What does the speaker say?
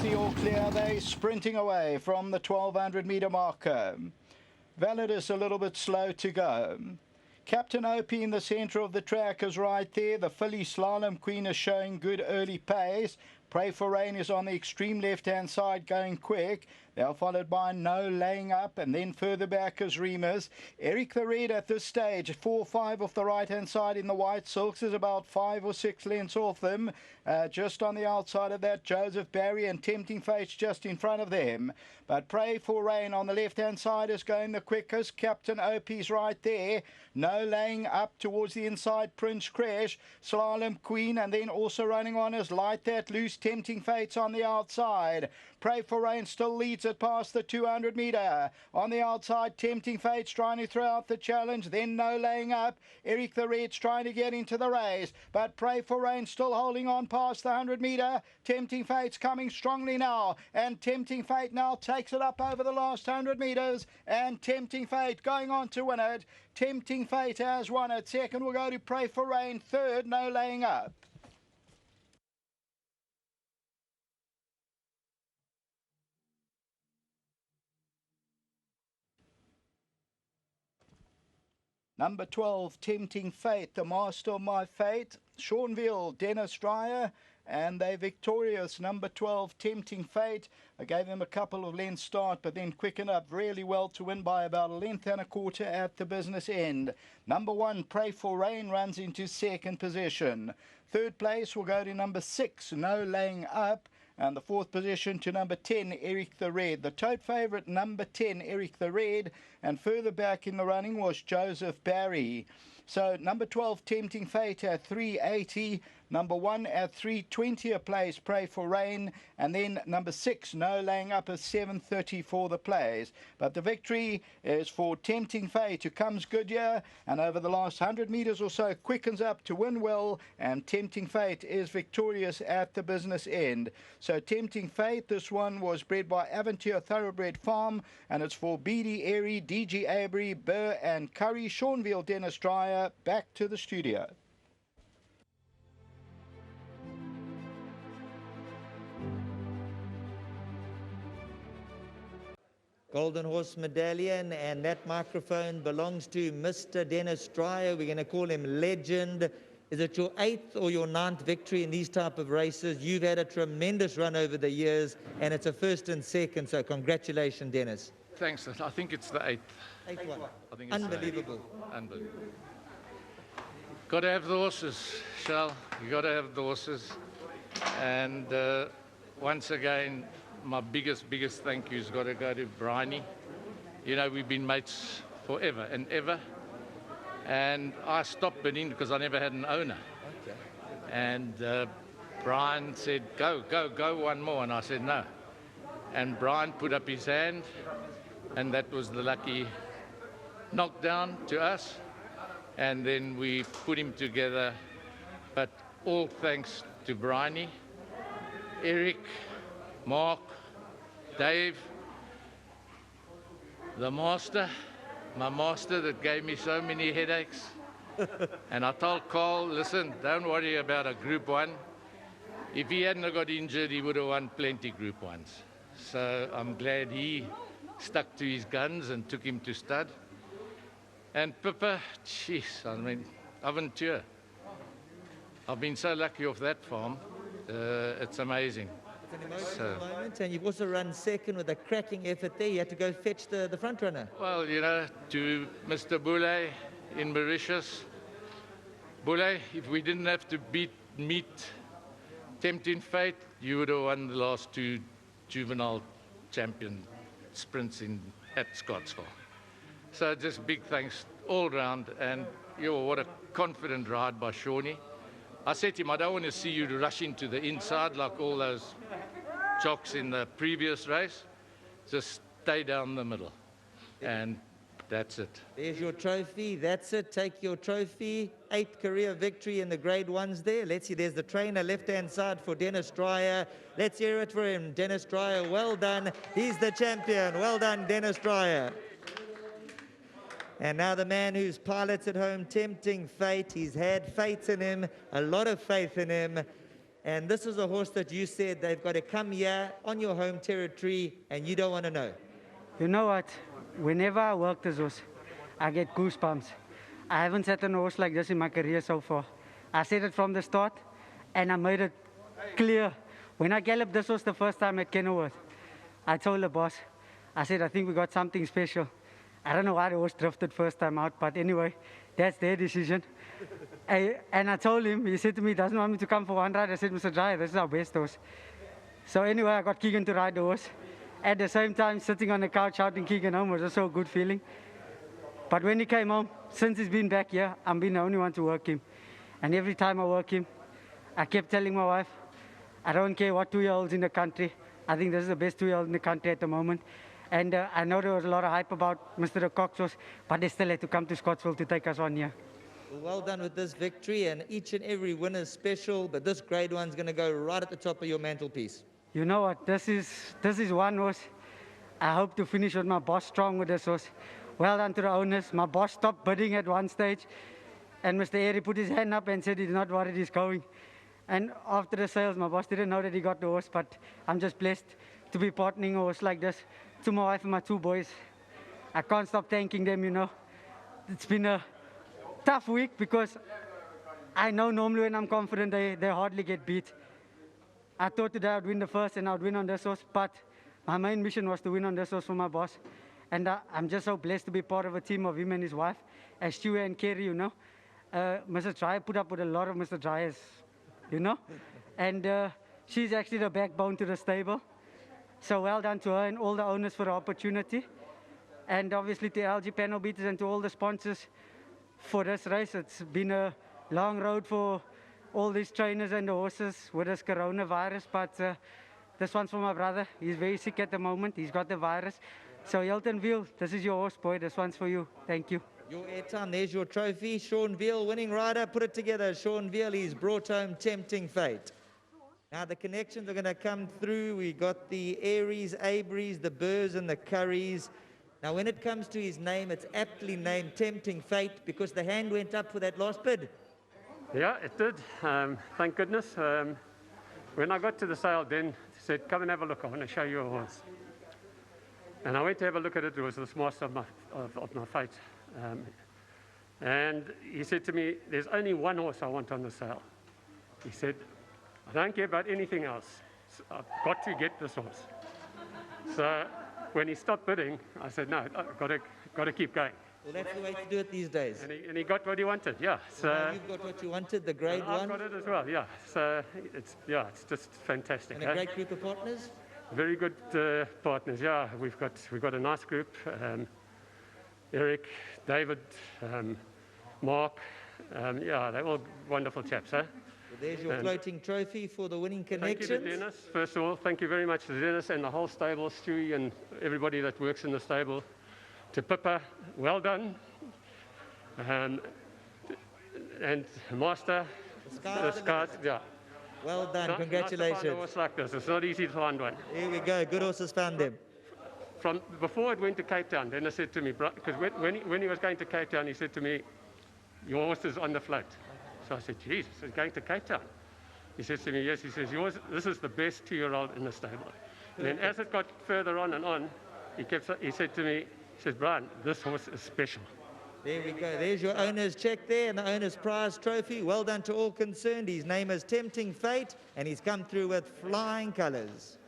the all clear. They sprinting away from the 1200 meter marker. Validus a little bit slow to go. Captain Opie in the centre of the track is right there. The filly Slalom Queen is showing good early pace. Pray for Rain is on the extreme left-hand side going quick. They're followed by No Laying Up, and then further back is Remus. Eric the Red at this stage, 4-5 off the right-hand side in the white silks, is about 5 or 6 lengths off them. Just on the outside of that, Joseph Barry and Tempting Fates just in front of them. But Pray for Rain on the left-hand side is going the quickest. Captain Opie's right there. No Laying Up towards the inside, Prince Crash, Slalom Queen, and then also running on is Light That Loose, Tempting Fates on the outside. Pray for Rain still leads it past the 200 metre. On the outside, Tempting Fates trying to throw out the challenge. Then No Laying Up. Eric the Red's trying to get into the race. But Pray for Rain still holding on past the 100 metre. Tempting Fates coming strongly now. And Tempting Fate now takes it up over the last 100 metres. And Tempting Fate going on to win it. Tempting Fate has won it. Second will go to Pray for Rain. Third, No Laying Up. Number 12, Tempting Fate, the master of my fate. Seanville, Dennis Dreyer, and they're victorious. Number 12, Tempting Fate. I gave him a couple of lengths start, but then quickened up really well to win by about 1.25 lengths at the business end. Number 1, Pray for Rain, runs into second position. Third place will go to number 6, No Laying Up. And the fourth position to number 10, Eric the Red. The tote favourite, number 10, Eric the Red. And further back in the running was Joseph Barry. So number 12, Tempting Fate at 380. Number 1 at 320 a place, Pray for Rain. And then number 6, No Laying Up at 730 for the plays. But the victory is for Tempting Fate, who comes good here. And over the last 100 metres or so, quickens up to win well. And Tempting Fate is victorious at the business end. So Tempting Fate, this one was bred by Aventure Thoroughbred Farm. And it's for BD Airy, DG Avery, Burr and Curry. Seanville, Dennis Dreyer, back to the studio. Golden Horse Medallion, and that microphone belongs to Mr. Dennis Dreyer. We're going to call him Legend. Is it your 8th or your 9th victory in these type of races? You've had a tremendous run over the years, and it's a first and second, so congratulations, Dennis. Thanks. I think it's the 8th. 8th one. I think it's unbelievable. Unbelievable. Got to have the horses, Shell. You got to have the horses. And once again, my biggest thank you's got to go to Bryony. You know, we've been mates forever and ever. And I stopped bidding because I never had an owner. Okay. And Brian said, go one more. And I said, no. And Brian put up his hand, and that was the lucky knockdown to us. And then we put him together. But all thanks to Bryony, Eric, Mark, Dave, the master, my master that gave me so many headaches. And I told Carl, listen, don't worry about a Group 1. If he hadn't got injured, he would have won plenty Group 1s. So I'm glad he stuck to his guns and took him to stud. And Pippa, jeez, I mean, Aventure. I've been so lucky off that farm. It's amazing. It's an emotional moment, and you've also run second with a cracking effort there. You had to go fetch the front runner. Well, you know, to Mr. Boulay in Mauritius. Boulay, if we didn't have to meet Tempting Fate, you would have won the last 2 juvenile champion sprints at Scottsville. So just big thanks all round, and what a confident ride by Shawnee. I said to him, I don't want to see you rush into the inside like all those jocks in the previous race. Just stay down the middle. And that's it. There's your trophy. That's it. Take your trophy. 8th career victory in the grade 1s there. Let's see. There's the trainer left-hand side for Dennis Dreyer. Let's hear it for him. Dennis Dreyer, well done. He's the champion. Well done, Dennis Dreyer. And now the man whose pilots at home, Tempting Fate. He's had faith in him, a lot of faith in him. And this is a horse that you said they've got to come here on your home territory, and you don't want to know. You know what? Whenever I work this horse, I get goosebumps. I haven't sat on a horse like this in my career so far. I said it from the start, and I made it clear. When I galloped this horse the first time at Kenilworth, I told the boss, I said, I think we got something special. I don't know why the horse drifted first time out, but anyway, that's their decision. And I told him, he said to me, he doesn't want me to come for one ride. I said, Mr. Dreyer, this is our best horse. So anyway, I got Keegan to ride the horse. At the same time, sitting on the couch shouting Keegan home was also a good feeling. But when he came home, since he's been back here, I'm being the only one to work him. And every time I work him, I kept telling my wife, I don't care what 2-year-olds in the country. I think this is the best 2-year-old in the country at the moment. And I know there was a lot of hype about Mr. de Kock's horse, but they still had to come to Scottsville to take us on here. Well done with this victory, and each and every winner is special, but this grade one's going to go right at the top of your mantelpiece. You know what, this is one horse. I hope to finish with my boss strong with this horse. Well done to the owners. My boss stopped bidding at one stage, and Mr. Airy put his hand up and said he's not worried, he's going. And after the sales, my boss didn't know that he got the horse, but I'm just blessed to be partnering a horse like this to my wife and my 2 boys. I can't stop thanking them, you know. It's been a tough week because I know normally when I'm confident they hardly get beat. I thought today I'd win the first and I'd win on this horse, but my main mission was to win on this horse for my boss. And I'm just so blessed to be part of a team of him and his wife, as Stewie and Kerry, you know. Mrs. Dreyer put up with a lot of Mr. Dryers, you know. And she's actually the backbone to the stable. So well done to her and all the owners for the opportunity. And obviously to LG panel beaters and to all the sponsors for this race. It's been a long road for all these trainers and the horses with this coronavirus, but this one's for my brother. He's very sick at the moment. He's got the virus. So Hilton Veal, this is your horse, boy. This one's for you. Thank you. Your airtime, there's your trophy. Sean Veal, winning rider. Put it together. Sean Veal, he's brought home Tempting Fate. Now the connections are going to come through. We got the Aries, Abrys, the Burrs and the Curries. Now when it comes to his name, it's aptly named Tempting Fate because the hand went up for that last bid. Yeah, it did. Thank goodness. When I got to the sale, then he said, come and have a look. I want to show you a horse. And I went to have a look at it. It was the master of my fate. And he said to me, there's only one horse I want on the sale. He said, I don't care about anything else. I've got to get this horse. So when he stopped bidding, I said, no, I've got to keep going. Well, that's the way to do it these days. And he got what he wanted, yeah. So well, you've got what you wanted, the grade one. I've got it as well, yeah. So it's just fantastic. And a great group of partners? Very good partners, yeah. We've got a nice group. Eric, David, Mark, yeah, they're all wonderful chaps, huh? Well, there's your floating trophy for the winning connections. Thank you to Dennis. First of all, thank you very much to Dennis and the whole stable, Stewie and everybody that works in the stable. To Pippa, well done. And Master, the Scott, yeah. Well done, congratulations. Nice to find a horse like this. It's not easy to find one. Here we go, good horses found them. From before it went to Cape Town, Dennis said to me, because when he was going to Cape Town, he said to me, your horse is on the float. So I said, Jesus, it's going to Cape Town. He says to me, yes, he says, this is the best 2-year-old in the stable. And then as it got further on, he said to me, he says, Brian, this horse is special. There we go. There's your owner's check there and the owner's prize trophy. Well done to all concerned. His name is Tempting Fate, and he's come through with flying colours.